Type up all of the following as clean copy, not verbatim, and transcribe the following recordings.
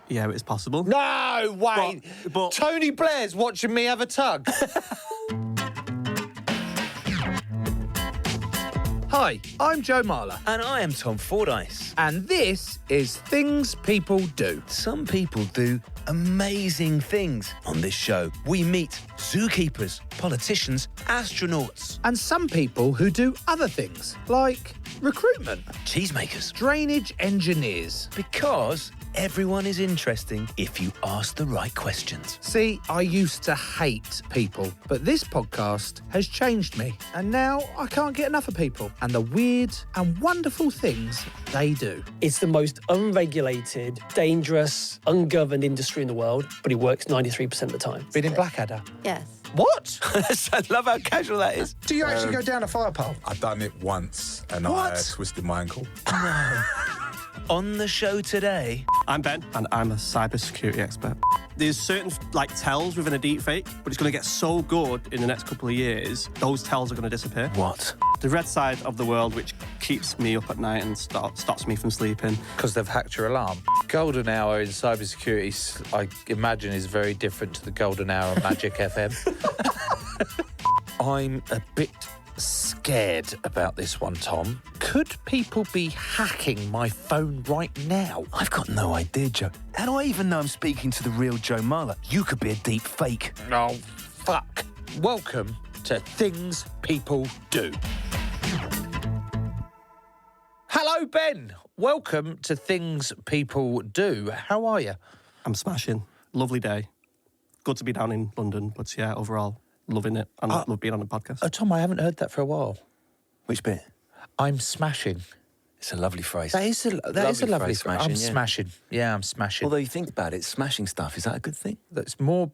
Yeah, it's possible. No, wait. But Tony Blair's watching me have a tug. Hi, I'm Joe Marler. And I am Tom Fordyce. And this is Things People Do. Some people do amazing things on this show. We meet zookeepers, politicians, astronauts, And some people who do other things, like recruitment, cheesemakers. drainage engineers. Because everyone is interesting if you ask the right questions. See, I used to hate people, but this podcast has changed me. And now I can't get enough of people and the weird and wonderful things they do. It's the most unregulated, dangerous, ungoverned industry in the world, but it works 93% of the time. Been in Blackadder? Yes. What? I love how casual that is. Do you actually go down a fire pole? I've done it once and What? I twisted my ankle. On the show today, I'm Ben, and I'm a cybersecurity expert. There's certain tells within a deepfake, but it's going to get so good in the next couple of years, those tells are going to disappear. what? The red side of the world, which keeps me up at night and stops me from sleeping. Because they've hacked your alarm. Golden hour in cybersecurity, I imagine, is very different to the golden hour on Magic FM. I'm a bit scared about this one, Tom. Could people be hacking my phone right now? I've got no idea, Joe. How do I even know I'm speaking to the real Joe Marler? You could be a deep fake. Oh, fuck. Welcome to Things People Do. Hello, Ben. Welcome to Things People Do. How are you? I'm smashing. Lovely day. Good to be down in London, but yeah, overall, loving it. And love being on the podcast. Oh, Tom, I haven't heard that for a while. Which bit? I'm smashing. It's a lovely phrase. That is a lovely phrase, phrase. smashing, I'm yeah. smashing. Yeah, I'm smashing. Although you think about it, smashing stuff, is that a good thing? That's more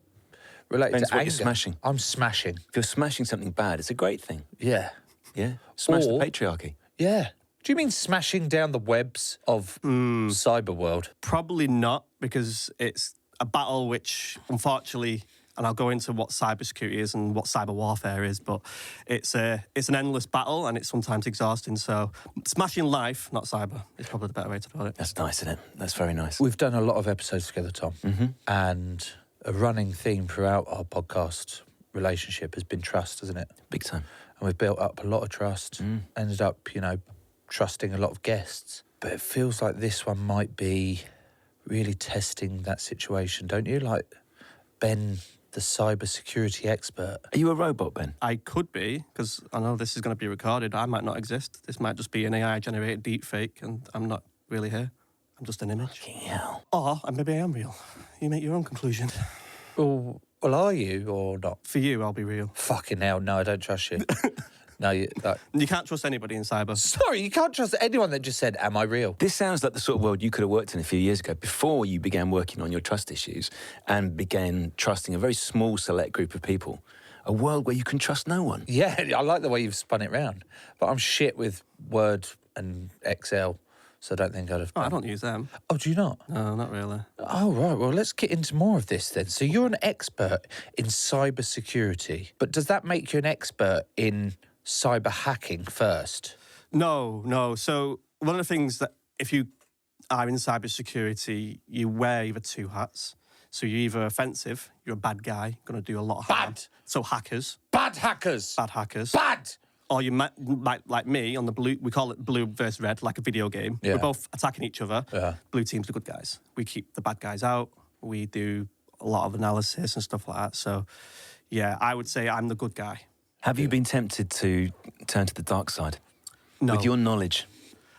related Depends to what anger. you're smashing. I'm smashing. If you're smashing something bad, it's a great thing. Yeah. Yeah. Smash Or- the patriarchy. Yeah. Do you mean smashing down the webs of cyber world? Probably not, because it's a battle which, unfortunately, and I'll go into what cybersecurity is and what cyber warfare is, but it's an endless battle and it's sometimes exhausting. So smashing life, not cyber, is probably the better way to put it. That's nice, isn't it? That's very nice. We've done a lot of episodes together, Tom. Mm-hmm. And a running theme throughout our podcast relationship has been trust, hasn't it? Big time. And we've built up a lot of trust. Ended up, trusting a lot of guests. But it feels like this one might be really testing that situation, don't you? Like Ben, the cybersecurity expert. Are you a robot, Ben? I could be, because I know this is going to be recorded. I might not exist. This might just be an AI-generated deepfake, and I'm not really here. I'm just an image. Yeah. Or maybe I am real. You make your own conclusion. Well, are you or not? For you, I'll be real. Fucking hell, no, I don't trust you. No, You can't trust anybody in cyber. Sorry, you can't trust anyone that just said, am I real? This sounds like the sort of world you could have worked in a few years ago before you began working on your trust issues and began trusting a very small select group of people. A world where you can trust no one. Yeah, I like the way you've spun it round. But I'm shit with Word and Excel, so I don't think I'd have done. I don't use them. Oh, do you not? No, not really. Oh, right. Well, let's get into more of this then. So you're an expert in cybersecurity, but does that make you an expert in cyber hacking first? No. So one of the things that if you are in cybersecurity, you wear either two hats. So you're either offensive, you're a bad guy, going to do a lot of harm. Bad. So hackers. Bad hackers. Bad hackers. Bad. Or you might, like me, on the blue, we call it blue versus red, like a video game. Yeah. We're both attacking each other. Yeah. Blue team's the good guys. We keep the bad guys out. We do a lot of analysis and stuff like that. So, yeah, I would say I'm the good guy. Have you been tempted to turn to the dark side? No. With your knowledge?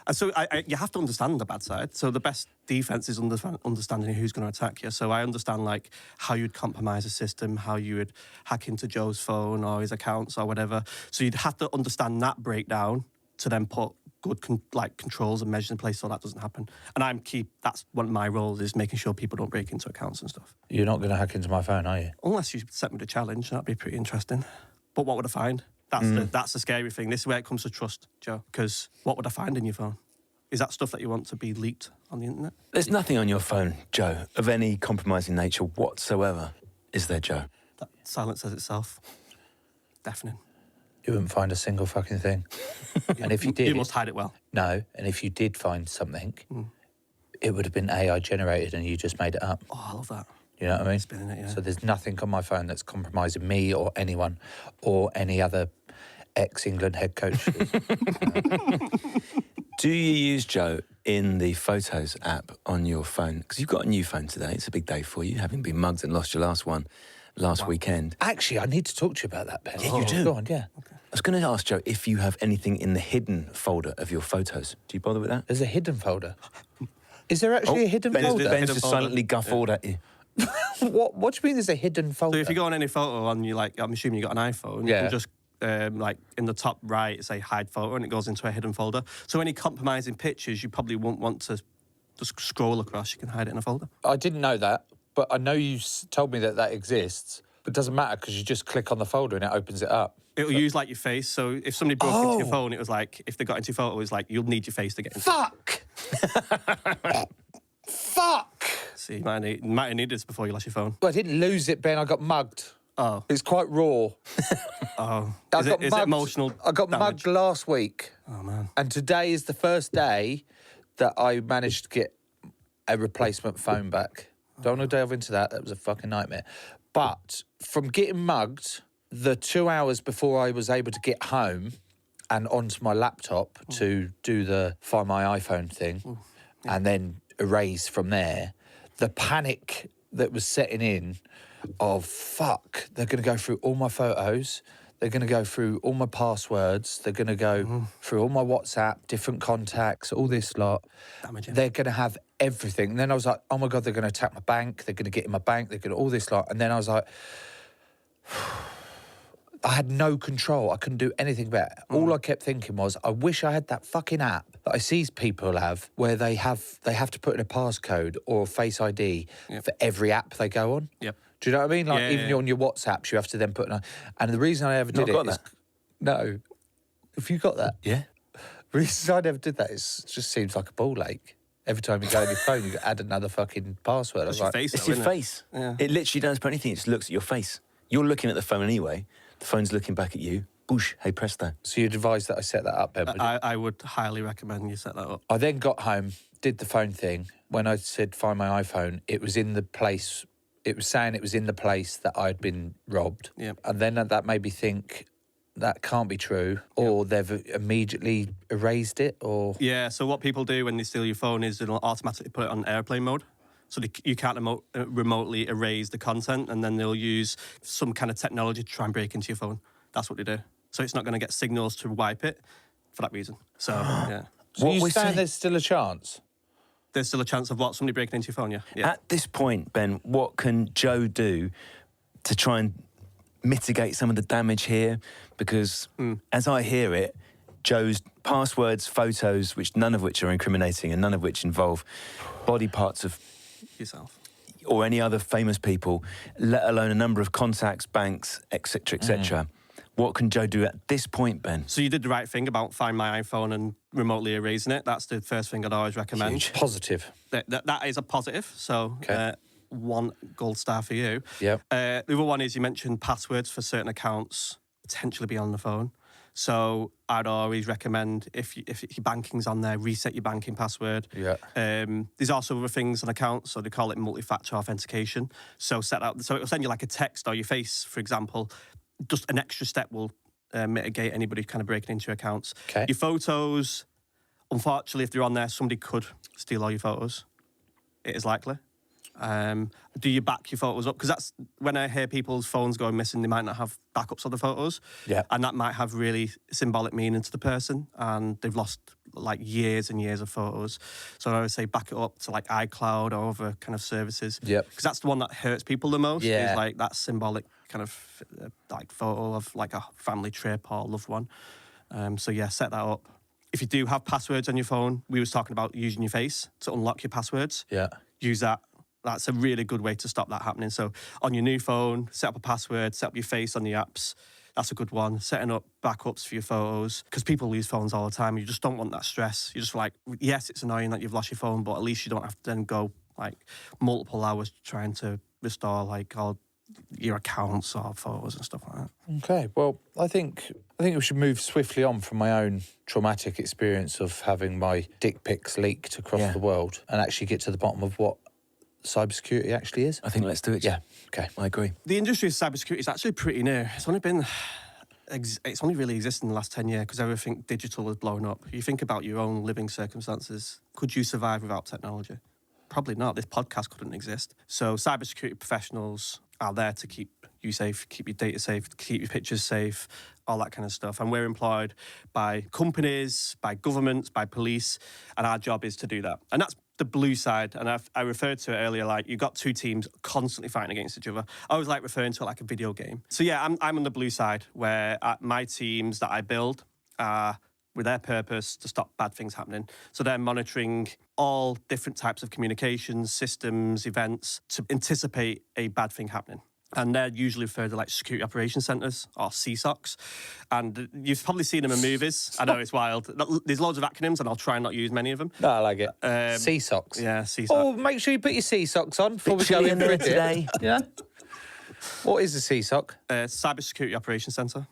And so you have to understand the bad side. So the best defense is understanding who's going to attack you. So I understand how you'd compromise a system, how you would hack into Joe's phone or his accounts or whatever. So you'd have to understand that breakdown to then put good controls and measures in place so that doesn't happen. And that's one of my roles, is making sure people don't break into accounts and stuff. You're not going to hack into my phone, are you? Unless you set me the challenge, that'd be pretty interesting. But what would I find? That's the scary thing. This is where it comes to trust, Joe. Because what would I find in your phone? Is that stuff that you want to be leaked on the internet? There's nothing on your phone, Joe, of any compromising nature whatsoever, is there, Joe? That silence says itself. Deafening. You wouldn't find a single fucking thing. And if you did... You must hide it well. No, and if you did find something, it would have been AI generated and you just made it up. Oh, I love that. You know what I mean? Spinning it, yeah. So there's nothing on my phone that's compromising me or anyone or any other ex-England head coach. Do you use, Joe, in the Photos app on your phone? Because you've got a new phone today. It's a big day for you, having been mugged and lost your last one last weekend. Actually, I need to talk to you about that, Ben. Yeah, you do. Go on, yeah. I was going to ask, Joe, if you have anything in the hidden folder of your photos. Do you bother with that? There's a hidden folder. Is there actually a hidden folder? Ben's just silently guffawed at you. What do you mean there's a hidden folder? So if you go on any photo and you like, I'm assuming you got an iPhone, you Yeah. can just like in the top right say hide photo and it goes into a hidden folder. So any compromising pictures you probably won't want to just scroll across. You can hide it in a folder. I didn't know that, but I know you told me that exists. But it doesn't matter because you just click on the folder and it opens it up. It'll use like your face. So if somebody broke into your phone, it was like if they got into your photo, it was like you'll need your face to get into. Fuck! Fuck! So you might have needed this before you lost your phone. Well, I didn't lose it, Ben. I got mugged. Oh, It's quite raw. oh. Is Is it emotional? I got damage? mugged last week. Oh man. And today is the first day that I managed to get a replacement phone back. Don't want to delve into that. That was a fucking nightmare. But from getting mugged, the 2 hours before I was able to get home and onto my laptop to do the Find My iPhone thing and then erase from there, the panic that was setting in of, fuck, they're going to go through all my photos. They're going to go through all my passwords. They're going to go through all my WhatsApp, different contacts, all this lot. Damaging. They're going to have everything. And then I was like, oh my God, they're going to attack my bank. They're going to get in my bank. They're going to all this lot. And then I was like, I had no control. I couldn't do anything about it. All I kept thinking was, I wish I had that fucking app that I see people have where they have to put in a passcode or a Face ID for every app they go on. Yep. Do you know what I mean? Like, Yeah, even yeah. on your WhatsApps, you have to then put in and the reason I ever did Not it got is... No. Have you got that? Yeah. The reason I never did that is it just seems like a ball ache. Every time you go on your phone, you add another fucking password. I was That's your like, face. It's though, your isn't it? face. Yeah. It literally doesn't put anything. It just looks at your face. You're looking at the phone anyway. The phone's looking back at you. Boosh, hey presto. so you'd advise that I set that up, Ben? would you? I would highly recommend you set that up. I then got home, did the phone thing. When I said find my iPhone, it was in the place. It was saying it was in the place that I'd been robbed. Yep. And then that made me think that can't be true, or they've immediately erased it, or Yeah, so what people do when they steal your phone is they'll automatically put it on airplane mode. So you can't remotely erase the content, and then they'll use some kind of technology to try and break into your phone. That's what they do. So it's not going to get signals to wipe it for that reason. So, yeah. so What you we're saying saying- there's still a chance? There's still a chance of what? Somebody breaking into your phone, yeah? Yeah. At this point, Ben, what can Joe do to try and mitigate some of the damage here? Because as I hear it, Joe's passwords, photos, none of which are incriminating and none of which involve body parts of Yourself. or any other famous people, let alone a number of contacts, banks, etc., etc. What can Joe do at this point, Ben? So you did the right thing about Find My iPhone and remotely erasing it. That's the first thing I'd always recommend. Huge. Positive. That is a positive. So one gold star for you. Yep. The other one is you mentioned passwords for certain accounts potentially be on the phone. So I'd always recommend if your banking's on there, reset your banking password. Yeah. There's also other things on accounts, so they call it multi-factor authentication. So set up, so it'll send you like a text or your face, for example. Just an extra step will mitigate anybody kind of breaking into your accounts. Okay. Your photos, unfortunately, if they're on there, somebody could steal all your photos. It is likely. Do you back your photos up? Because that's when I hear people's phones going missing, they might not have backups of the photos. Yeah. And that might have really symbolic meaning to the person, and they've lost like years and years of photos. So I would say back it up to like iCloud or other kind of services. Yep. Because that's the one that hurts people the most. Yeah. Is like that symbolic kind of like photo of like a family trip or loved one. So yeah, set that up. If you do have passwords on your phone, we was talking about using your face to unlock your passwords. Yeah. Use that. That's a really good way to stop that happening. So on your new phone, set up a password, set up your face on the apps. That's a good one. Setting up backups for your photos, because people lose phones all the time. You just don't want that stress. You're just like, yes, it's annoying that you've lost your phone, but at least you don't have to then go like multiple hours trying to restore like all your accounts or photos and stuff like that. Okay, well, I think we should move swiftly on from my own traumatic experience of having my dick pics leaked across the world and actually get to the bottom of what cybersecurity actually is. I think let's do it. Yeah, okay. I agree. The industry of cybersecurity is actually pretty new. It's only really existed in the last 10 years because everything digital has blown up. You think about your own living circumstances. Could you survive without technology? Probably not. This podcast couldn't exist. So cybersecurity professionals are there to keep you safe, keep your data safe, keep your pictures safe, all that kind of stuff. And we're employed by companies, by governments, by police, and our job is to do that. And that's the blue side. And I referred to it earlier, like you've got two teams constantly fighting against each other. I always like referring to it like a video game. So yeah, I'm on the blue side where my teams that I build are with their purpose to stop bad things happening. So they're monitoring all different types of communications, systems, events to anticipate a bad thing happening. And they're usually referred to like security operations centres or CSOCs. And you've probably seen them in movies. I know it's wild. There's loads of acronyms and I'll try and not use many of them. No, I like it. Sea socks. Yeah, CSOC. Oh, make sure you put your sea socks on before we go Chilly in in for there it today. Yeah. What is a sea sock? Cybersecurity operations centre.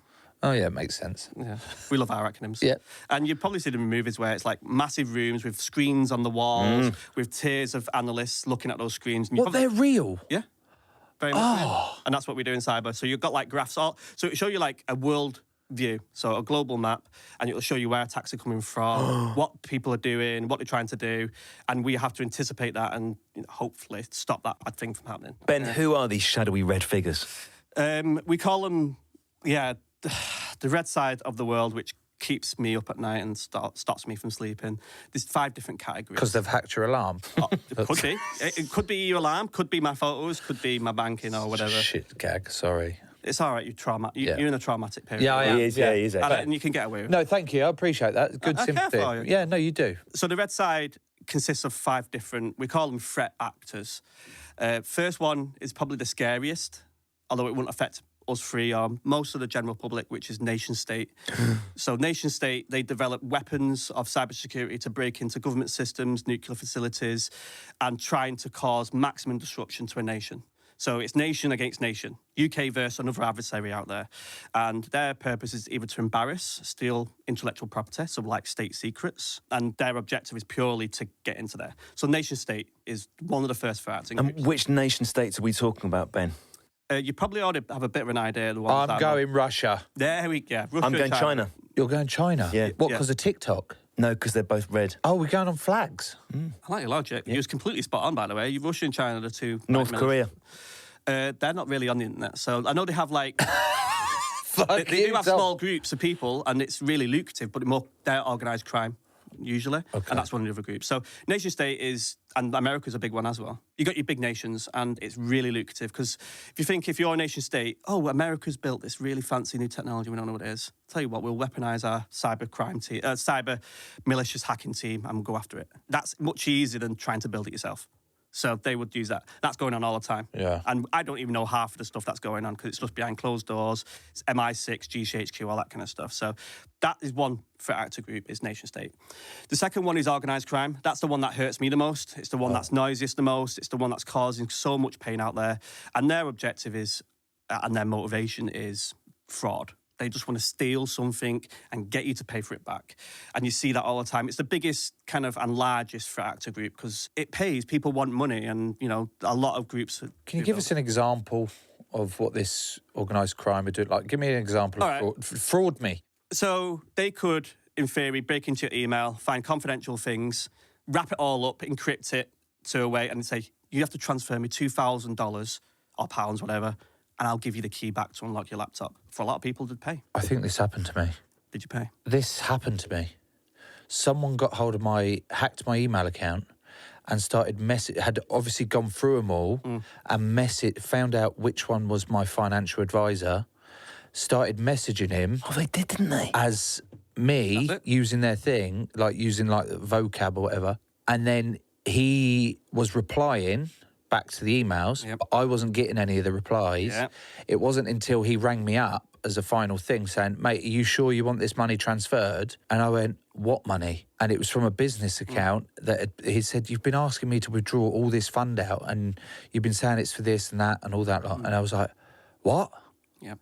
Oh, yeah, it makes sense. Yeah, we love our acronyms. Yeah. And you've probably seen them in movies where it's like massive rooms with screens on the walls, with tiers of analysts looking at those screens. And What, they're real? Yeah. Very much. Oh. And that's what we do in cyber. So you've got like graphs. So it'll show you like a world view, so a global map, and it'll show you where attacks are coming from, what people are doing, what they're trying to do, and we have to anticipate that and hopefully stop that bad thing from happening. Ben, who are these shadowy red figures? We call them, the red side of the world, which keeps me up at night and stops me from sleeping. There's 5 different categories. Because they've hacked your alarm. It could be. It could be your alarm, could be my photos, could be my banking or whatever. Shit gag, sorry. It's all right, you're in a traumatic period. Yeah, I am. He is, yeah, he is. And you can get away with it. No, thank you. I appreciate that. Good I care sympathy. for you. Yeah, no, you do. So the red side consists of 5 different, we call them threat actors. First one is probably the scariest, although it wouldn't affect us 3 or most of the general public, which is nation state. So nation state, they develop weapons of cybersecurity to break into government systems, nuclear facilities, and trying to cause maximum disruption to a nation. So it's nation against nation, UK versus another adversary out there. And their purpose is either to embarrass, steal intellectual property, so like state secrets, and their objective is purely to get into there. So nation state is one of the first threats. And which nation states are we talking about, Ben? You probably already have a bit of an idea of the ones I'm that going Russia. There we go. Russia I'm and going China. You're going China? Yeah. What, Yeah. because of TikTok? No, because they're both red. Oh, we're going on flags. I like your logic. You was completely spot on, by the way. Russia and China are the 2. North Korea. They're not really on the internet. So I know they have like... Fuck they do you, have Tom. small groups of people, and it's really lucrative, but they're organised crime, usually. Okay. And that's one of the other groups. So nation state is, and America's a big one as well. You got your big nations, and it's really lucrative, because if you're a nation state, America's built this really fancy new technology, we don't know what it is. Tell you what, we'll weaponise our cyber crime team, cyber malicious hacking team, and we'll go after it. That's much easier than trying to build it yourself. So they would use that. That's going on all the time. Yeah. And I don't even know half of the stuff that's going on because it's just behind closed doors. It's MI6, GCHQ, all that kind of stuff. So that is one threat actor group, is nation state. The second one is organised crime. That's the one that hurts me the most. It's the one that's noisiest the most. It's the one that's causing so much pain out there. And their objective is, and their motivation is fraud. They just want to steal something and get you to pay for it back. And you see that all the time. It's the biggest kind of and largest threat actor group because it pays. People want money, and, a lot of groups... Can you give us an example of what this organised crime are doing? Like, give me an example of fraud. Fraud me. So they could, in theory, break into your email, find confidential things, wrap it all up, encrypt it to a way, and say, you have to transfer me $2,000 or pounds, whatever, and I'll give you the key back to unlock your laptop. For a lot of people, did pay. I think this happened to me. Did you pay? This happened to me. Someone got hold of hacked my email account and had obviously gone through them all and found out which one was my financial advisor, started messaging him. Oh, they did, didn't they? As me, using their thing, using vocab or whatever. And then he was replying back to the emails. Yep. But I wasn't getting any of the replies. Yep. It wasn't until he rang me up as a final thing saying, mate, are you sure you want this money transferred? And I went, what money? And it was from a business account he said, you've been asking me to withdraw all this fund out and you've been saying it's for this and that and all that lot. And I was like, what? Yep.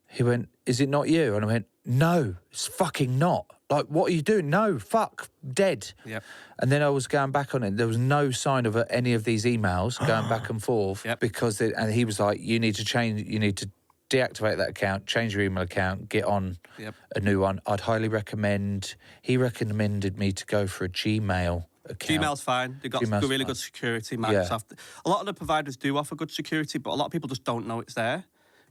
He went, is it not you? And I went, no, it's fucking not. Like, what are you doing? No, fuck, dead. Yep. And then I was going back on it. There was no sign of any of these emails going back and forth because and he was like, you need to deactivate that account, change your email account, get on a new one. I'd highly recommend, he recommended me to go for a Gmail account. Gmail's fine. They've got really good security. Microsoft. A lot of the providers do offer good security, but a lot of people just don't know it's there,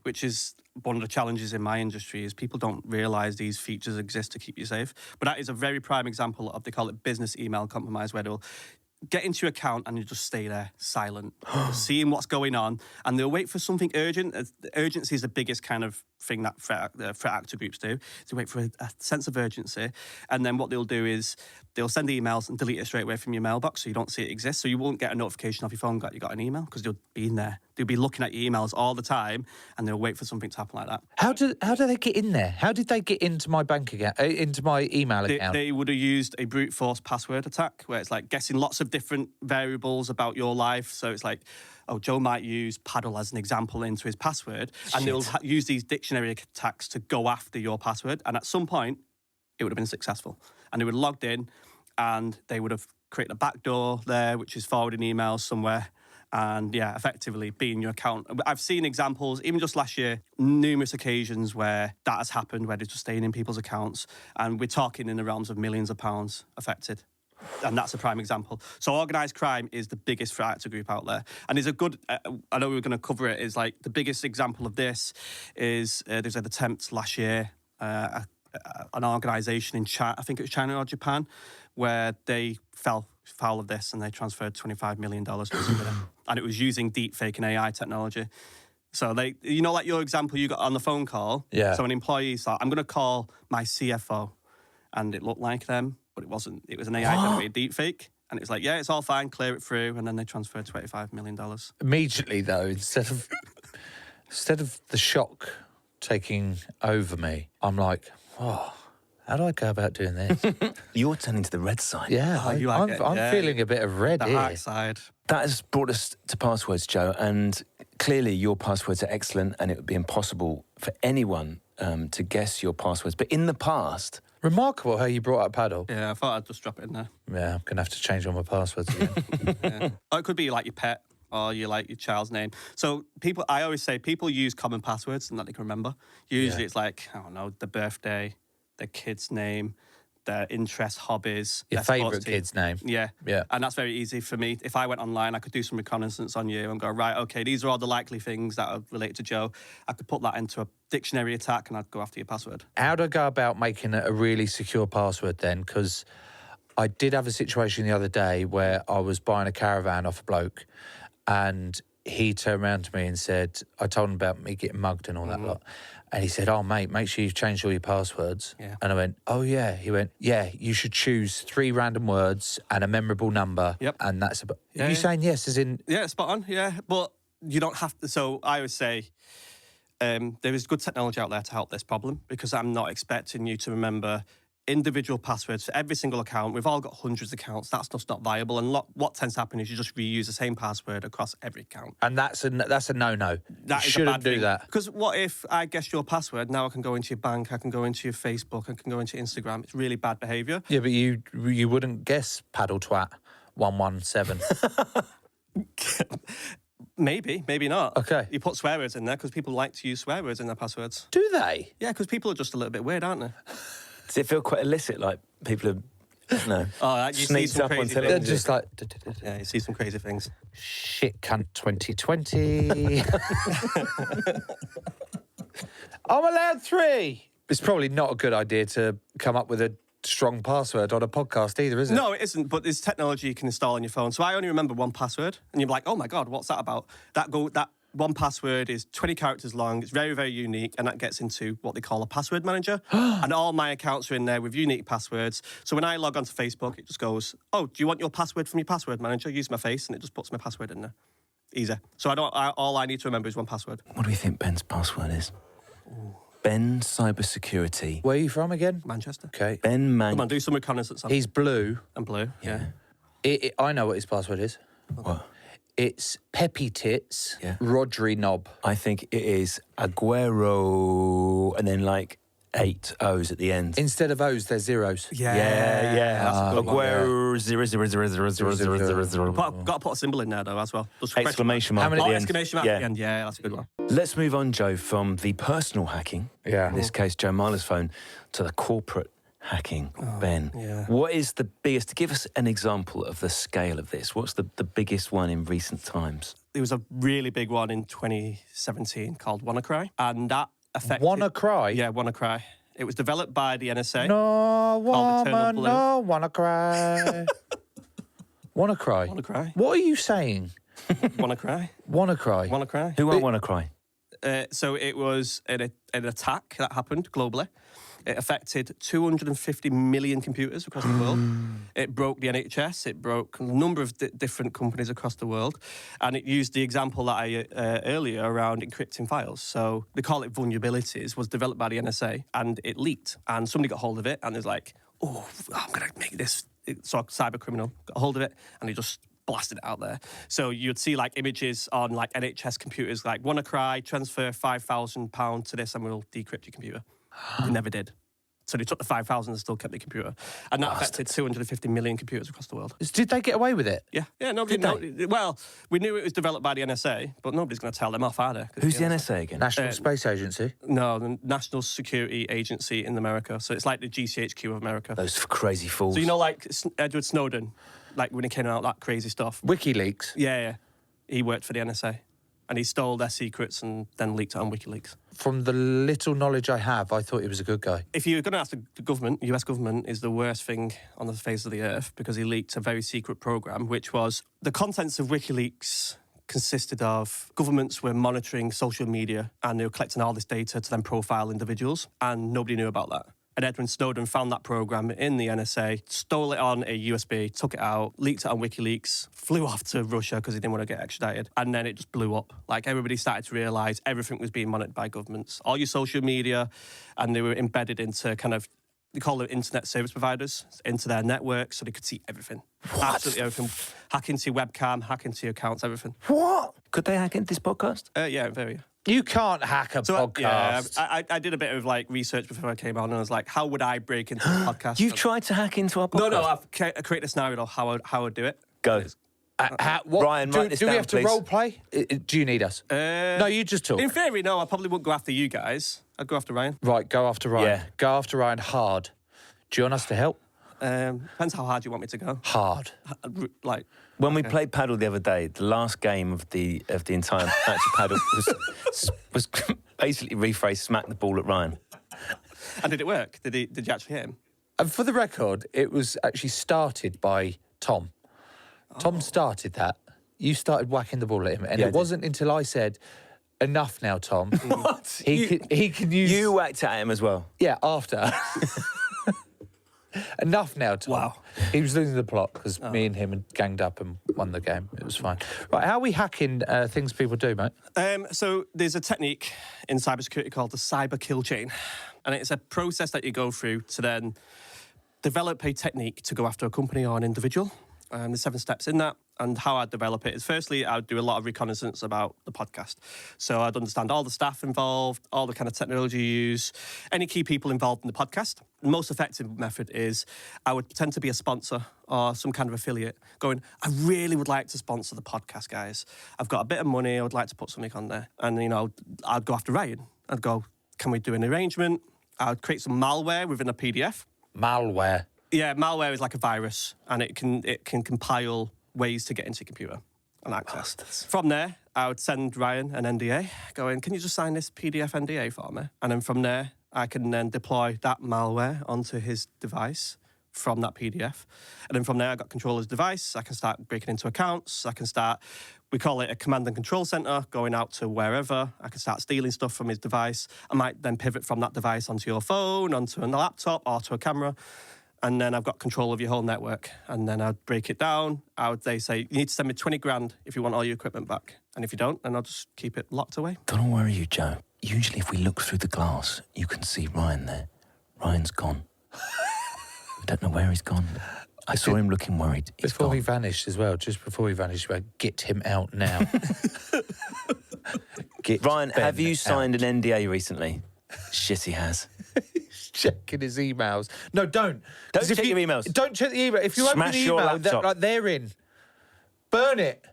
which is one of the challenges in my industry is people don't realise these features exist to keep you safe. But that is a very prime example of, they call it business email compromise, where they'll get into your account and you just stay there silent, seeing what's going on, and they'll wait for something urgent. Urgency is the biggest kind of thing that threat actor groups do. They wait for a sense of urgency, and then what they'll do is they'll send emails and delete it straight away from your mailbox so you don't see it exist. So you won't get a notification off your phone that you got an email because you'll be in there. They'll be looking at your emails all the time, and they'll wait for something to happen like that. How do they get in there? How did they get into my bank account, into my email account? They would have used a brute force password attack where it's like guessing lots of different variables about your life. So it's like, oh, Joe might use paddle as an example into his password, and they'll use these dictionary attacks to go after your password. And at some point, it would have been successful. And they would have logged in, and they would have created a backdoor there, which is forwarding emails somewhere. And yeah, effectively be in your account. I've seen examples, even just last year, numerous occasions where that has happened, where they're just staying in people's accounts. And we're talking in the realms of millions of pounds affected. And that's a prime example. So organised crime is the biggest threat actor group out there. And there's a good, I know we were going to cover it, is like the biggest example of this is there's an attempt last year, an organisation in China, I think it was China or Japan, where they fell foul of this and they transferred $25 million to somebody. And it was using deepfake and AI technology. So they, you know, like your example you got on the phone call. Yeah. So an employee thought, I'm going to call my CFO. And it looked like them, but it wasn't. It was an AI-generated deepfake. And it was like, yeah, it's all fine, clear it through. And then they transferred $25 million. Immediately, though, instead of the shock taking over me, I'm like, oh, how do I go about doing this? You're turning to the red side. Yeah, I'm feeling a bit of red The here. dark side. That has brought us to passwords, Joe, and clearly your passwords are excellent and it would be impossible for anyone to guess your passwords. But in the past... Remarkable how you brought up paddle. Yeah, I thought I'd just drop it in there. Yeah, I'm going to have to change all my passwords again. Yeah. Or it could be like your pet or your child's name. So I always say people use common passwords and that they can remember. Usually it's like, I don't know, the birthday, their kid's name, their interests, hobbies. Your favourite kid's name. Yeah. Yeah. And that's very easy for me. If I went online, I could do some reconnaissance on you and go, right, okay, these are all the likely things that are related to Joe. I could put that into a dictionary attack and I'd go after your password. How do I go about making it a really secure password then? Because I did have a situation the other day where I was buying a caravan off a bloke and he turned around to me and said, I told him about me getting mugged and all that lot. And he said, oh, mate, make sure you've changed all your passwords. Yeah. And I went, oh, yeah. He went, yeah, you should choose 3 random words and a memorable number. Yep. And that's about... Yeah, Are you yeah. saying yes as in... Yeah, spot on, yeah. But you don't have to... So I would say there is good technology out there to help this problem because I'm not expecting you to remember individual passwords for every single account. We've all got hundreds of accounts. That's just not viable. And what tends to happen is you just reuse the same password across every account. And that's a no-no. That you is shouldn't a bad do thing. that. Because what if I guess your password, now I can go into your bank, I can go into your Facebook, I can go into Instagram. It's really bad behaviour. Yeah, but you wouldn't guess paddle twat 117. Maybe not. Okay. You put swear words in there because people like to use swear words in their passwords. Do they? Yeah, because people are just a little bit weird, aren't they? Does it feel quite illicit, like people are, I don't know, Oh, you see sneaked some up on crazy They're television? things. just like... Yeah, you see some crazy things. Shit cunt 2020. I'm allowed 3. It's probably not a good idea to come up with a strong password on a podcast either, is it? No, it isn't, but there's technology you can install on your phone. So I only remember one password, and you're like, oh my God, what's that about? That one password is 20 characters long. It's very, very unique, and that gets into what they call a password manager. And all my accounts are in there with unique passwords. So when I log onto Facebook, it just goes, oh, do you want your password from your password manager? Use my face, and it just puts my password in there. Easy. So all I need to remember is one password. What do you think Ben's password is? Ben Cybersecurity. Where are you from again? Manchester. Okay. Ben Come on, do some reconnaissance on He's blue. and blue. Yeah. I know what his password is. What? It's Peppy Tits, Yeah. Rodri Knob. I think it is Aguero, and then like 8 O's at the end. Instead of O's, there's zeros. Yeah. That's a good one. Aguero 0000000. Got to put a symbol in there though as well. Just Exclamation mark How many- at the end. exclamation mark at the end. Yeah, that's a good one. Let's move on, Joe, from the personal hacking, Yeah. in this case, Joe Marler's phone, to the corporate hacking, Ben. yeah. What is the biggest, give us an example of the scale of this. What's the biggest one in recent times? There was a really big one in 2017 called WannaCry, and that affected... WannaCry? Yeah, WannaCry. It was developed by the NSA. No Called Eternal woman, Blue. no wanna cry. Wanna cry? WannaCry. What are you saying? WannaCry. Wanna cry? WannaCry. Who won't want to cry? So it was an attack that happened globally. It affected 250 million computers across the world. It broke the NHS. It broke a number of different companies across the world. And it used the example that I earlier around encrypting files. So they call it vulnerabilities, was developed by the NSA, and it leaked. And somebody got hold of it and was like, oh, I'm going to make this. So a cyber criminal got hold of it and he just blasted it out there. So you'd see like images on like NHS computers like WannaCry, transfer £5,000 to this and we'll decrypt your computer. They never did. So they took the 5,000 and still kept the computer. And that affected 250 million computers across the world. Did they get away with it? Yeah, nobody know. Well, we knew it was developed by the NSA, but nobody's going to tell them off, are they? Who's the NSA again? National Space Agency? No, the National Security Agency in America. So it's like the GCHQ of America. Those crazy fools. So you know like Edward Snowden, like when he came out that crazy stuff? WikiLeaks? Yeah. He worked for the NSA. And he stole their secrets and then leaked it on WikiLeaks. From the little knowledge I have, I thought he was a good guy. If you're going to ask the government, US government is the worst thing on the face of the earth because he leaked a very secret program, which was the contents of WikiLeaks consisted of governments were monitoring social media and they were collecting all this data to then profile individuals, and nobody knew about that. And Edward Snowden found that program in the NSA, stole it on a USB, took it out, leaked it on WikiLeaks, flew off to Russia because he didn't want to get extradited. And then it just blew up. Like everybody started to realise everything was being monitored by governments. All your social media, and they were embedded into kind of, they call them internet service providers, into their network so they could see everything. What? Absolutely everything. Hack into your webcam, hack into your accounts, everything. What? Could they hack into this podcast? Yeah, very. You can't hack a podcast. Yeah, I did a bit of like research before I came on, and I was like, how would I break into the podcast? You've tried to hack into our podcast? No, I've created a scenario of how I'd do it. Go. Ryan, write this do we down, have to please. role play? Do you need us? No, you just talk. In theory, no, I probably wouldn't go after you guys. I'd go after Ryan. Right, go after Ryan. Yeah. Go after Ryan hard. Do you want us to help? Depends how hard you want me to go. Hard. Like, When we played paddle the other day, the last game of the entire match of paddle was basically rephrased, smack the ball at Ryan. and did it work? Did you actually hit him? And for the record, it was actually started by Tom. Tom started that. You started whacking the ball at him, and Yeah, I it did. wasn't until I said, "Enough now, Tom." What? He can use. You whacked at him as well. Yeah, after. Enough now, Tom. Wow. He was losing the plot because me and him had ganged up and won the game. It was fine. Right, how are we hacking things people do, mate? So there's a technique in cybersecurity called the cyber kill chain, and it's a process that you go through to then develop a technique to go after a company or an individual. There's 7 steps in that. And how I'd develop it is, firstly, I'd do a lot of reconnaissance about the podcast. So I'd understand all the staff involved, all the kind of technology you use, any key people involved in the podcast. The most effective method is I would pretend to be a sponsor or some kind of affiliate going, I really would like to sponsor the podcast, guys. I've got a bit of money. I would like to put something on there. And, I'd go after Ryan. I'd go, can we do an arrangement? I'd create some malware within a PDF. Malware. Yeah, malware is like a virus, and it can compile ways to get into your computer and access. Bastards. From there, I would send Ryan an NDA, going, can you just sign this PDF NDA for me? And then from there, I can then deploy that malware onto his device from that PDF. And then from there, I got control of his device. I can start breaking into accounts. I can start, we call it a command and control center, going out to wherever. I can start stealing stuff from his device. I might then pivot from that device onto your phone, onto a laptop, or to a camera. and then I've got control of your whole network. And then I'd break it down. They say, you need to send me 20 grand if you want all your equipment back. And if you don't, then I'll just keep it locked away. Don't worry you, Joe. Usually if we look through the glass, you can see Ryan there. Ryan's gone. I don't know where he's gone. I saw him looking worried. He's Before gone. he vanished as well, just before he vanished, we went, get him out now. Ryan, Ben have you signed out. an NDA recently? Shit, he has. Checking his emails. No, don't. Don't 'Cause if check your emails. Don't check the email. If you Smash open the your email, laptop. they're in. Burn it.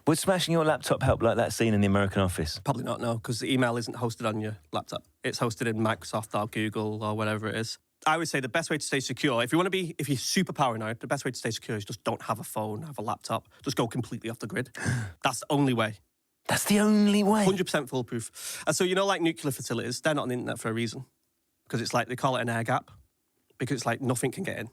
Would smashing your laptop help like that scene in The American Office? Probably not, no, because the email isn't hosted on your laptop. It's hosted in Microsoft or Google or whatever it is. I would say the best way to stay secure, if you're super paranoid, the best way to stay secure is just don't have a phone, have a laptop. Just go completely off the grid. That's the only way. That's the only way. 100% foolproof. And so, like nuclear facilities, they're not on the internet for a reason. Because it's like, they call it an air gap. Because it's like nothing can get in.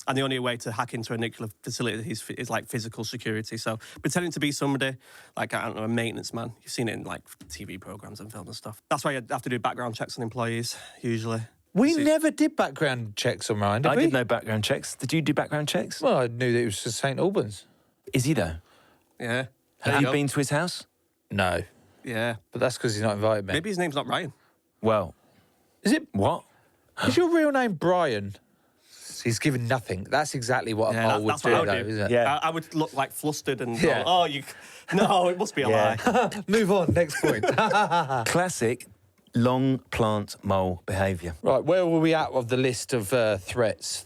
And the only way to hack into a nuclear facility is like physical security. So pretending to be somebody, like, I don't know, a maintenance man. You've seen it in like TV programs and films and stuff. That's why you have to do background checks on employees, usually. We never did background checks on Ryan, did I we? did no background checks. Did you do background checks? Well, I knew that it was St Albans. Is he though? Yeah. Have you been to his house? No, Yeah. but that's because he's not invited me. Maybe his name's not Ryan. Well, Is it? what? Is your real name Brian? He's given nothing. That's exactly what a Yeah, mole would that's do, what I would though, do. isn't it? Yeah. I would look like flustered and Yeah. go, no, it must be a Yeah. lie. Move on. Next point. Classic long plant mole behaviour. Right, where were we at of the list of threats?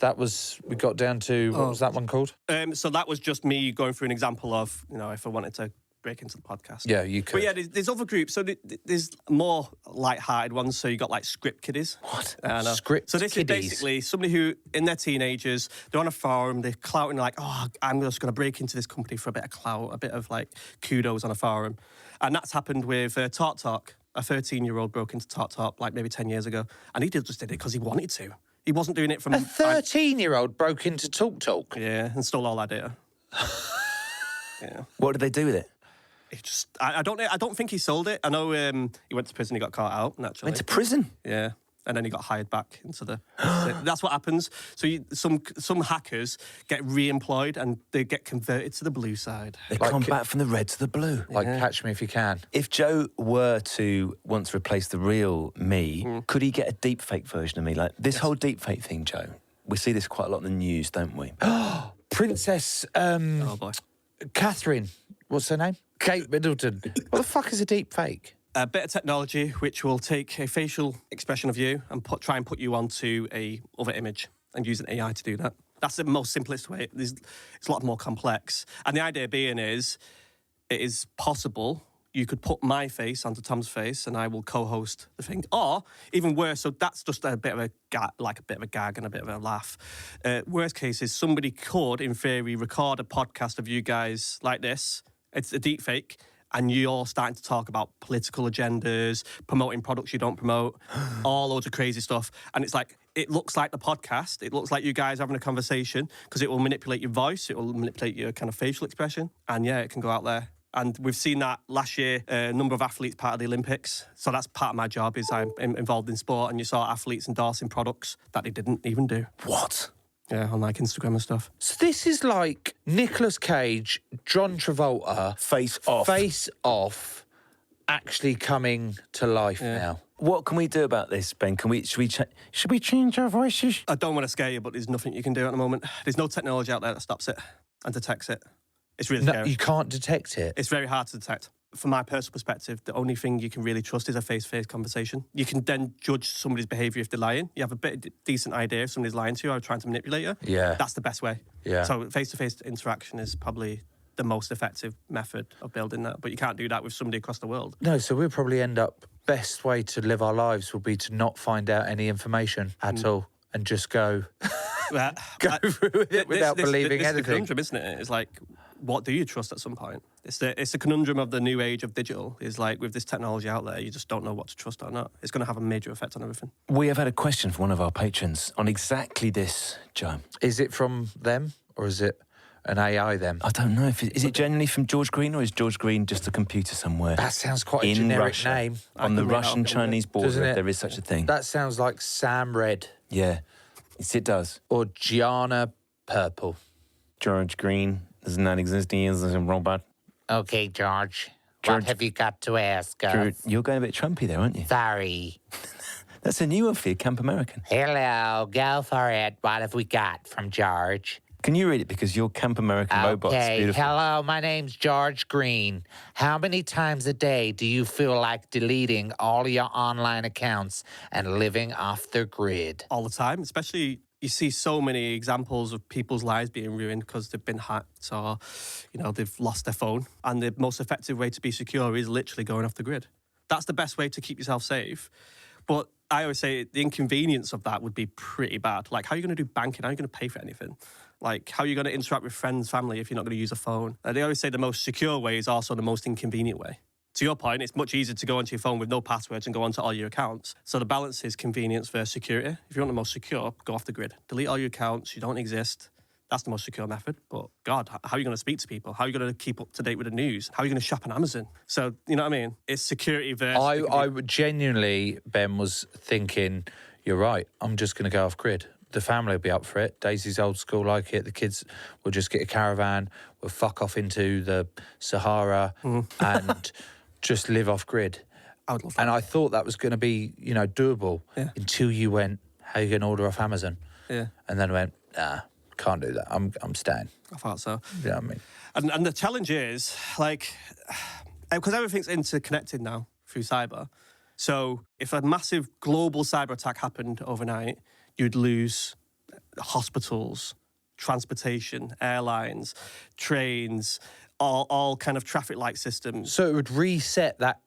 We got down to, what was that one called? So that was just me going through an example of, if I wanted to break into the podcast. Yeah, you could. But yeah, there's other groups. So there's more light-hearted ones. So you got like script kiddies. What? I know. Script So this kiddies. is basically somebody who, in their teenagers, they're on a forum, they're clouting, like, I'm just going to break into this company for a bit of clout, a bit of like kudos on a forum. And that's happened with Talk. A 13-year-old broke into Talk like maybe 10 years ago. And he just did it because he wanted to. He wasn't doing it from... A 13-year-old broke into TalkTalk. Yeah, and stole all our data. Yeah. What did they do with it? He just, I don't think he sold it. I know he went to prison, he got caught out, naturally. Went to prison? Yeah. And then he got hired back into the... That's what happens. So some hackers get re-employed and they get converted to the blue side. They come back from the red to the blue. Like, catch me if you can. If Joe were to want to replace the real me, could he get a deepfake version of me? Like this whole deepfake thing, Joe, we see this quite a lot in the news, don't we? Princess Oh, boy. Catherine, what's her name? Kate Middleton. What the fuck is a deep fake? A bit of technology which will take a facial expression of you and try and put you onto a other image and use an AI to do that. That's the most simplest way. It's a lot more complex. And the idea being is, it is possible you could put my face onto Tom's face and I will co-host the thing. Or, even worse, so that's just a bit of a gag and a bit of a laugh. Worst case is somebody could, in theory, record a podcast of you guys like this. It's a deep fake. And you're starting to talk about political agendas, promoting products you don't promote, all loads of crazy stuff. And it's like, it looks like the podcast. It looks like you guys having a conversation because it will manipulate your voice. It will manipulate your kind of facial expression. And yeah, it can go out there. And we've seen that last year, a number of athletes part of the Olympics. So that's part of my job, is I'm involved in sport. And you saw athletes endorsing products that they didn't even do. What? Yeah, on like Instagram and stuff. So this is like Nicolas Cage, John Travolta, Face off, actually coming to life now. What can we do about this, Ben? Should we change our voices? I don't want to scare you, but there's nothing you can do at the moment. There's no technology out there that stops it and detects it. It's really No, scary. you can't detect it. It's very hard to detect. From my personal perspective, the only thing you can really trust is a face-to-face conversation. You can then judge somebody's behaviour if they're lying. You have a decent idea if somebody's lying to you or trying to manipulate you. Yeah. That's the best way. Yeah. So face-to-face interaction is probably the most effective method of building that. But you can't do that with somebody across the world. No, so we'll probably end up, best way to live our lives will be to not find out any information at all and just go through with it without believing this anything. It's the conundrum, isn't it? It's like, what do you trust at some point? It's the conundrum of the new age of digital. Is like, with this technology out there, you just don't know what to trust or not. It's going to have a major effect on everything. We have had a question from one of our patrons on exactly this, Joe. Is it from them or is it an AI them? I don't know. Is it genuinely from George Green or is George Green just a computer somewhere? That sounds quite a in generic Russia, name. on the can read out, Russian-Chinese border, Doesn't if it? there is such a thing. That sounds like Sam Red. Yeah. Yes, it does. Or Gianna Purple? George Green does not exist. He is a robot. Okay, George. George- What have you got to ask us? George, you're going a bit Trumpy there, aren't you? Sorry. That's a new one for you, Camp American. Hello, go for it. What have we got from George? Can you read it? Because your Camp American robot's Okay, beautiful. hello, my name's George Green. How many times a day do you feel like deleting all your online accounts and living off the grid? All the time, especially you see so many examples of people's lives being ruined because they've been hacked or, they've lost their phone. And the most effective way to be secure is literally going off the grid. That's the best way to keep yourself safe. But I always say the inconvenience of that would be pretty bad. Like, how are you going to do banking? How are you going to pay for anything? Like, how are you going to interact with friends, family if you're not going to use a phone? They always say the most secure way is also the most inconvenient way. To your point, it's much easier to go onto your phone with no passwords and go onto all your accounts. So the balance is convenience versus security. If you want the most secure, go off the grid. Delete all your accounts. You don't exist. That's the most secure method. But God, how are you going to speak to people? How are you going to keep up to date with the news? How are you going to shop on Amazon? So, you know what I mean? It's security versus... I would genuinely, Ben, was thinking, you're right, I'm just going to go off grid. The family will be up for it. Daisy's old school like it. The kids will just get a caravan, will fuck off into the Sahara and just live off grid. I would love that. And I thought that was going to be, doable until you went, how are you going to order off Amazon? Yeah. And then went, nah, can't do that. I'm staying. I thought so. You know what I mean? And the challenge is, because everything's interconnected now through cyber. So if a massive global cyber attack happened overnight, you'd lose hospitals, transportation, airlines, trains, all kind of traffic light systems. So it would reset that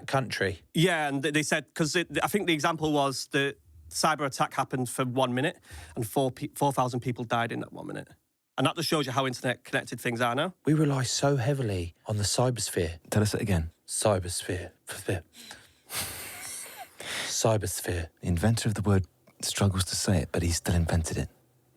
country. Yeah, and they said, because I think the example was the cyber attack happened for 1 minute and 4,000 people died in that 1 minute. And that just shows you how internet connected things are now. We rely so heavily on the cybersphere. Tell us it again. Cybersphere. Cybersphere. The inventor of the word struggles to say it, but he still invented it.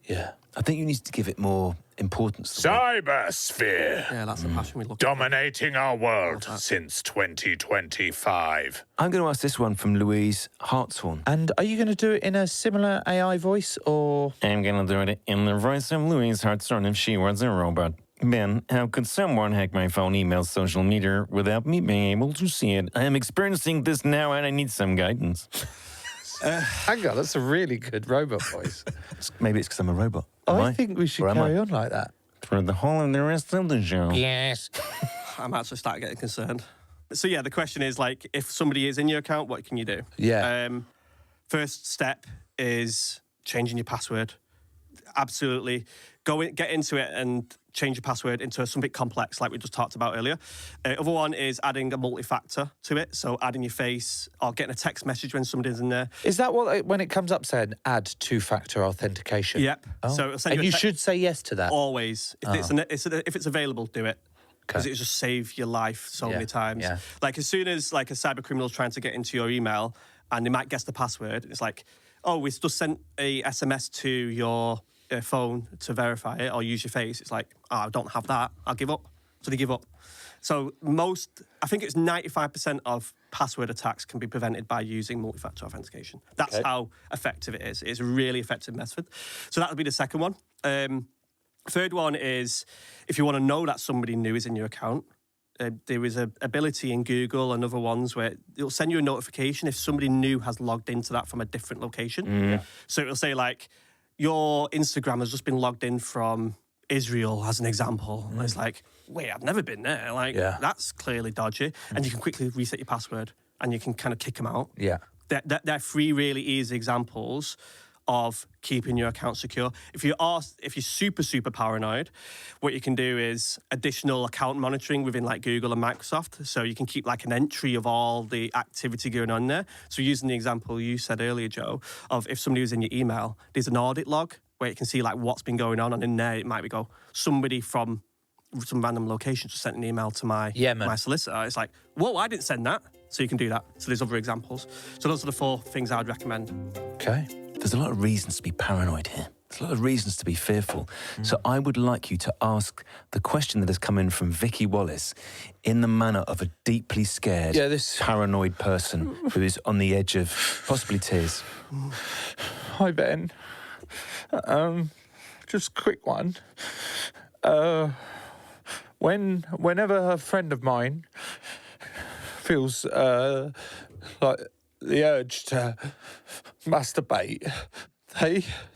Yeah. I think you need to give it more importance. Cybersphere. Yeah, that's the passion we look at. Dominating our world since 2025. I'm going to ask this one from Louise Hartshorn. And are you going to do it in a similar AI voice or... I'm going to do it in the voice of Louise Hartshorn if she was a robot. Ben, how could someone hack my phone, email, social media without me being able to see it? I am experiencing this now and I need some guidance. Hang on, that's a really good robot voice. Maybe it's because I'm a robot. I think we should Or am carry I? on like that. For the whole of the rest of the show. Yes. I'm actually starting getting concerned. So yeah, the question is if somebody is in your account, what can you do? Yeah. First step is changing your password. Absolutely. Get into it and change your password into something complex like we just talked about earlier. Other one is adding a multi-factor to it. So adding your face or getting a text message when somebody's in there. Is that what, when it comes up saying add two-factor authentication? Yep. Oh. So it'll send and you you should say yes to that. always. If it's available, do it. Because it just saves your life so many times. Yeah. Like as soon as a cyber criminal's trying to get into your email and they might guess the password, it's like, oh, we just sent a SMS to your phone to verify it or use your face. It's like, oh, I don't have that. I'll give up. So they give up. So I think it's 95% of password attacks can be prevented by using multi-factor authentication. That's how effective it is. It's a really effective method. So that would be the second one. Third one is if you want to know that somebody new is in your account, there is an ability in Google and other ones where it'll send you a notification if somebody new has logged into that from a different location. So it'll say your Instagram has just been logged in from Israel as an example. And it's like, wait, I've never been there. That's clearly dodgy. And you can quickly reset your password and you can kind of kick them out. Yeah. They're three really easy examples of keeping your account secure. If you're super, super paranoid, what you can do is additional account monitoring within Google and Microsoft. So you can keep an entry of all the activity going on there. So using the example you said earlier, Joe, of if somebody was in your email, there's an audit log where you can see what's been going on. And in there, it might go, somebody from some random location just sent an email to my solicitor. It's like, whoa, I didn't send that. So you can do that. So there's other examples. So those are the 4 things I would recommend. Okay. There's a lot of reasons to be paranoid here. There's a lot of reasons to be fearful. So I would like you to ask the question that has come in from Vicky Wallace in the manner of a deeply scared, paranoid person who is on the edge of possibly tears. Hi, Ben. Just a quick one. Whenever a friend of mine feels like the urge to masturbate,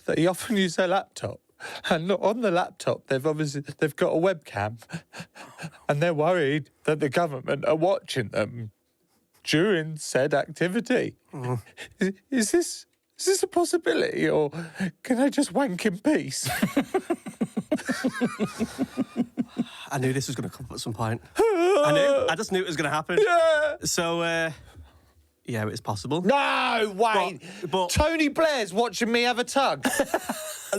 they often use their laptop. And on the laptop, they've got a webcam, and they're worried that the government are watching them during said activity. Is this a possibility, or can I just wank in peace? I knew this was going to come up at some point. I just knew it was going to happen. Yeah. So, yeah, it's possible. No, wait. But Tony Blair's watching me have a tug.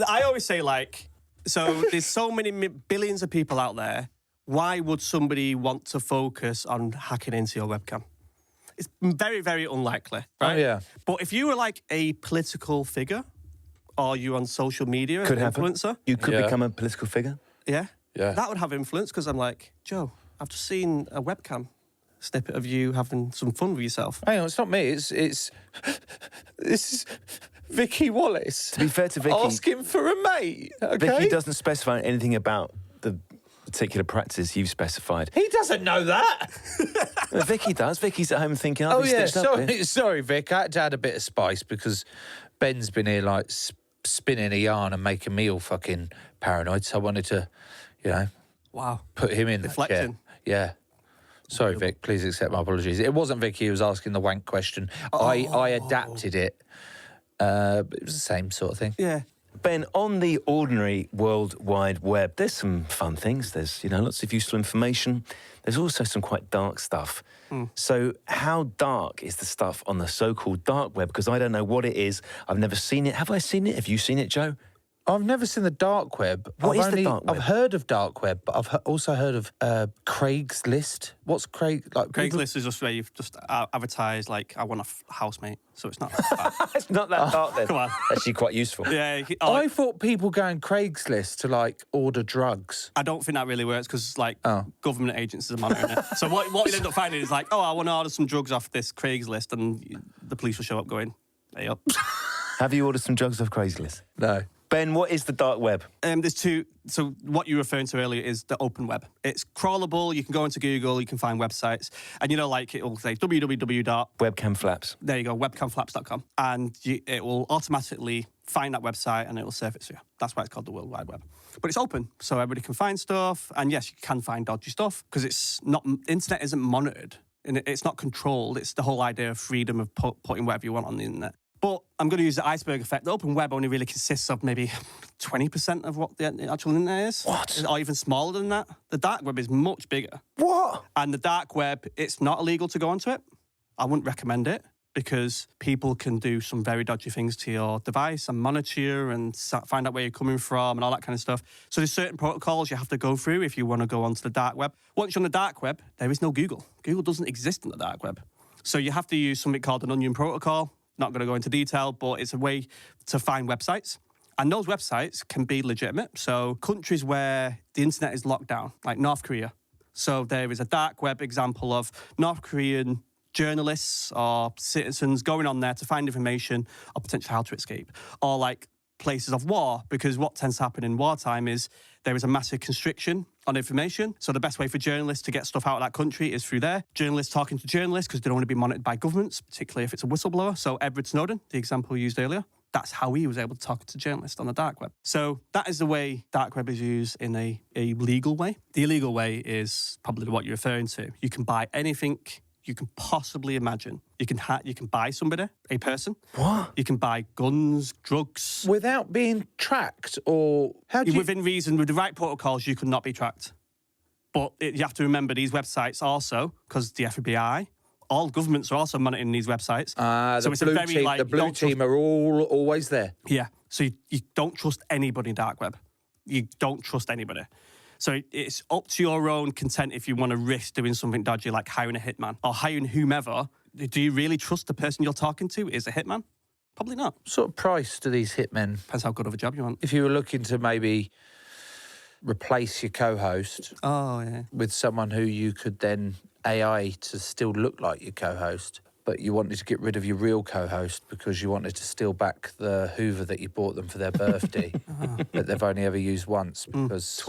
I always say, like, so there's so many billions of people out there. Why would somebody want to focus on hacking into your webcam? It's very, very unlikely, right? Oh, yeah. But if you were like a political figure, or you on social media as Could an happen. influencer, You could Yeah. become a political figure. yeah, Yeah. that would have influence because I'm like, Joe, I've just seen a webcam snippet of you having some fun with yourself. Hang on, it's not me. It's this is Vicky Wallace. To be fair to Vicky, asking for a mate. Okay. Vicky doesn't specify anything about the particular practice you've specified. He doesn't know that. Vicky does. Vicky's at home thinking, Oh I've yeah, stitched up here. sorry, Vic. I had to add a bit of spice because Ben's been here like spinning a yarn and making me all fucking paranoid. So I wanted to, Wow. put him in the chair. Deflecting. Yeah. Sorry, Vic. Please accept my apologies. It wasn't Vicky who was asking the wank question. I adapted it. But it was the same sort of thing. Yeah. Ben, on the ordinary World Wide Web, there's some fun things. There's, lots of useful information. There's also some quite dark stuff. So how dark is the stuff on the so-called dark web? Because I don't know what it is. I've never seen it. Have I seen it? Have you seen it, Joe? I've never seen the dark web. What is the dark web? I've heard of dark web, but I've also heard of Craigslist. What's Craigslist is just where you've just advertised, like, I want a housemate. So it's not bad. It's not that dark then. Come on. Actually quite useful. Yeah. I thought people go on Craigslist to order drugs. I don't think that really works because, government agencies are monitoring it. So what you end up finding is like, I want to order some drugs off this Craigslist, and the police will show up going, hey up. Have you ordered some drugs off Craigslist? No. Ben, what is the dark web? There's two. So what you were referring to earlier is the open web. It's crawlable. You can go into Google. You can find websites. And, it will say www. Webcam flaps. There you go, webcamflaps.com. And it will automatically find that website and it will serve it to you. That's why it's called the World Wide Web. But it's open, so everybody can find stuff. And yes, you can find dodgy stuff because it's not, internet isn't monitored and it's not controlled. It's the whole idea of freedom of putting whatever you want on the internet. But I'm going to use the iceberg effect. The open web only really consists of maybe 20% of what the actual internet is. What? Or even smaller than that. The dark web is much bigger. What? And the dark web, it's not illegal to go onto it. I wouldn't recommend it because people can do some very dodgy things to your device and monitor you and find out where you're coming from and all that kind of stuff. So there's certain protocols you have to go through if you want to go onto the dark web. Once you're on the dark web, there is no Google. Google doesn't exist in the dark web. So you have to use something called an onion protocol. Not going to go into detail, but it's a way to find websites. And those websites can be legitimate. So countries where the internet is locked down, like North Korea. So there is a dark web example of North Korean journalists or citizens going on there to find information or potentially how to escape. Or like places of war, because what tends to happen in wartime is there is a massive constriction on information. So the best way for journalists to get stuff out of that country is through there. Journalists talking to journalists because they don't want to be monitored by governments, particularly if it's a whistleblower. So Edward Snowden, the example used earlier, that's how he was able to talk to journalists on the dark web. So that is the way dark web is used in a legal way. The illegal way is probably what you're referring to. You can buy anything you can possibly imagine. You can buy somebody, a person. What? You can buy guns, drugs. Without being tracked, or how do you... Within reason, with the right protocols, you could not be tracked. But you have to remember these websites also, because the FBI, all governments are also monitoring these websites. So it's the blue team are always there. Yeah. So you don't trust anybody in dark web. You don't trust anybody. So it's up to your own content if you want to risk doing something dodgy like hiring a hitman or hiring whomever. Do you really trust the person you're talking to is a hitman? Probably not. What sort of price do these hitmen? Depends how good of a job you want. If you were looking to maybe replace your co-host Oh, yeah. with someone who you could then AI to still look like your co-host, but you wanted to get rid of your real co-host because you wanted to steal back the Hoover that you bought them for their birthday that they've only ever used once because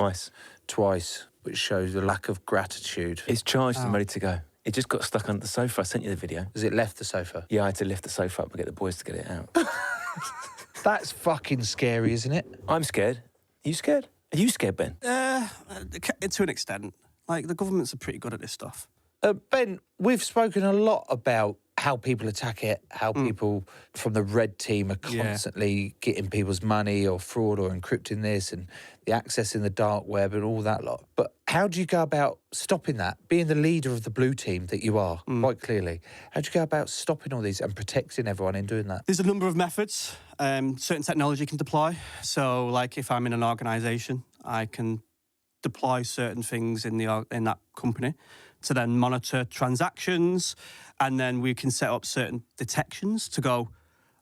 twice, which shows a lack of gratitude. It's charged and ready to go. It just got stuck under the sofa. I sent you the video. Has it left the sofa? Yeah, I had to lift the sofa up and get the boys to get it out. That's fucking scary, isn't it? I'm scared. Are you scared? Are you scared, Ben? To an extent. Like, the governments are pretty good at this stuff. Ben, we've spoken a lot about how people attack it, how people from the red team are constantly getting people's money or fraud or encrypting this and the access in the dark web and all that lot. But how do you go about stopping that? Being the leader of the blue team that you are, quite clearly, how do you go about stopping all these and protecting everyone in doing that? There's a number of methods certain technology can deploy. So, like, if I'm in an organisation, I can deploy certain things in that company to then monitor transactions, and then we can set up certain detections to go,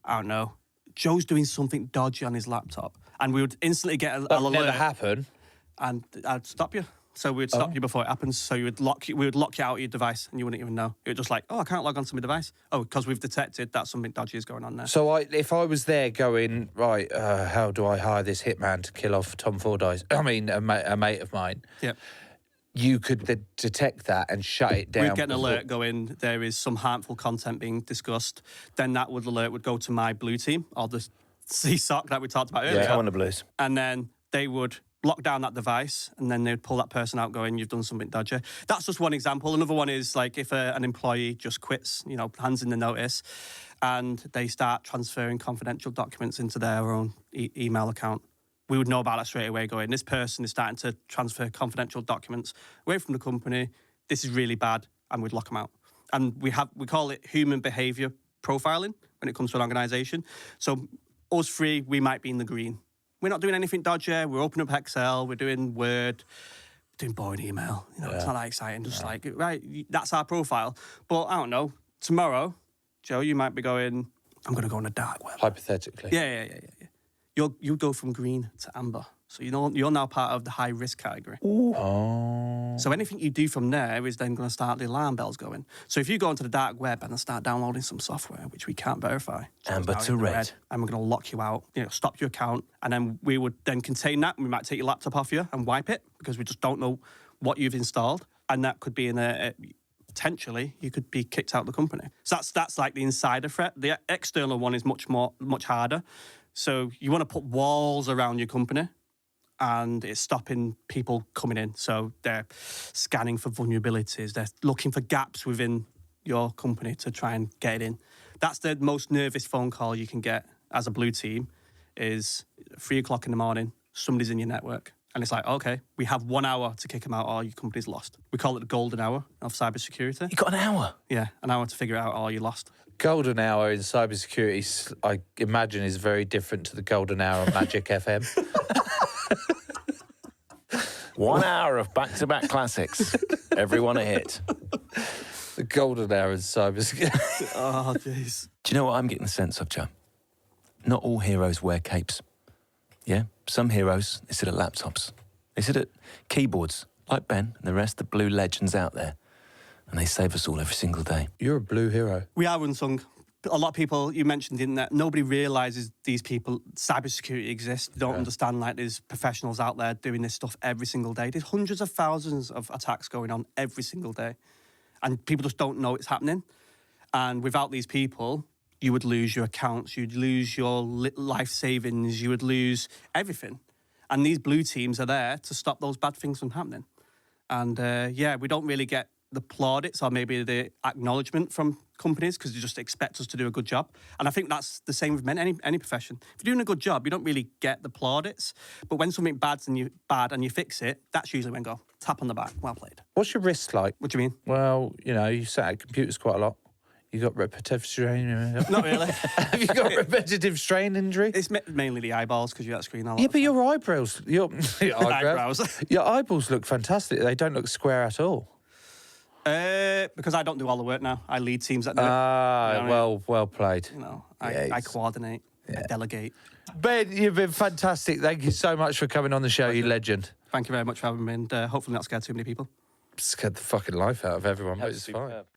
I don't know, Joe's doing something dodgy on his laptop, and we would instantly get an alert. Never happen. And I'd stop you. So we'd stop you before it happens. So we would lock you out of your device, and you wouldn't even know. It would just like, I can't log onto my device. Oh, because we've detected that something dodgy is going on there. So if I was there going, right, how do I hire this hitman to kill off Tom Fordyce? I mean, a mate of mine. Yep. You could detect that and shut it down. We'd get an alert going, there is some harmful content being discussed. Then that alert would go to my blue team, or the CSOC that we talked about earlier. Yeah, I'm on the blues. And then they would lock down that device, and then they'd pull that person out going, you've done something dodgy. That's just one example. Another one is like if an employee just quits, hands in the notice, and they start transferring confidential documents into their own email account. We would know about that straight away going, this person is starting to transfer confidential documents away from the company. This is really bad, and we'd lock them out. And we call it human behaviour profiling when it comes to an organisation. So us three, we might be in the green. We're not doing anything dodgy. We're opening up Excel. We're doing Word. Doing boring email. It's not that exciting. Just like, right, that's our profile. But I don't know. Tomorrow, Joe, you might be going, I'm going to go on the dark web. Hypothetically. Yeah. You go from green to amber. So you're now part of the high risk category. Oh. So anything you do from there is then going to start the alarm bells going. So if you go onto the dark web and then start downloading some software, which we can't verify. Amber to red. And we're going to lock you out, stop your account. And then we would then contain that. We might take your laptop off you and wipe it because we just don't know what you've installed. And that could be potentially, you could be kicked out of the company. So that's like the insider threat. The external one is much harder. So you want to put walls around your company, and it's stopping people coming in. So they're scanning for vulnerabilities. They're looking for gaps within your company to try and get it in. That's the most nervous phone call you can get as a blue team is 3 o'clock in the morning, somebody's in your network. And it's like, okay, we have 1 hour to kick them out or your company's lost. We call it the golden hour of cybersecurity. You got an hour? Yeah, an hour to figure out or you lost. Golden hour in cybersecurity, I imagine, is very different to the golden hour of Magic FM. 1 hour of back-to-back classics. Everyone a hit. The golden hour in cybersecurity. Oh, jeez. Do you know what I'm getting the sense of, Joe? Not all heroes wear capes. Yeah? Some heroes, they sit at laptops. They sit at keyboards, like Ben and the rest of the blue legends out there. And they save us all every single day. You're a blue hero. We are unsung. A lot of people, you mentioned in that, nobody realises these people, cybersecurity exists. They don't understand, like, there's professionals out there doing this stuff every single day. There's hundreds of thousands of attacks going on every single day. And people just don't know it's happening. And without these people, you would lose your accounts, you'd lose your life savings, you would lose everything. And these blue teams are there to stop those bad things from happening. And, we don't really get the plaudits or maybe the acknowledgement from companies because they just expect us to do a good job. And I think that's the same with any profession. If you're doing a good job, you don't really get the plaudits. But when something bad's bad and you fix it, that's usually when tap on the back, well played. What's your wrist like? What do you mean? Well, you sat at computers quite a lot. You got repetitive strain? Not really. Have you got repetitive strain injury? It's mainly the eyeballs because you're at screen all Yeah, but your eyebrows, your eyebrows. Your eyeballs look fantastic. They don't look square at all. Because I don't do all the work now. I lead teams that do it. Well played. I coordinate, I delegate. Ben, you've been fantastic. Thank you so much for coming on the show, you legend. Thank you very much for having me, and hopefully not scared too many people. Scared the fucking life out of everyone, but it's fine.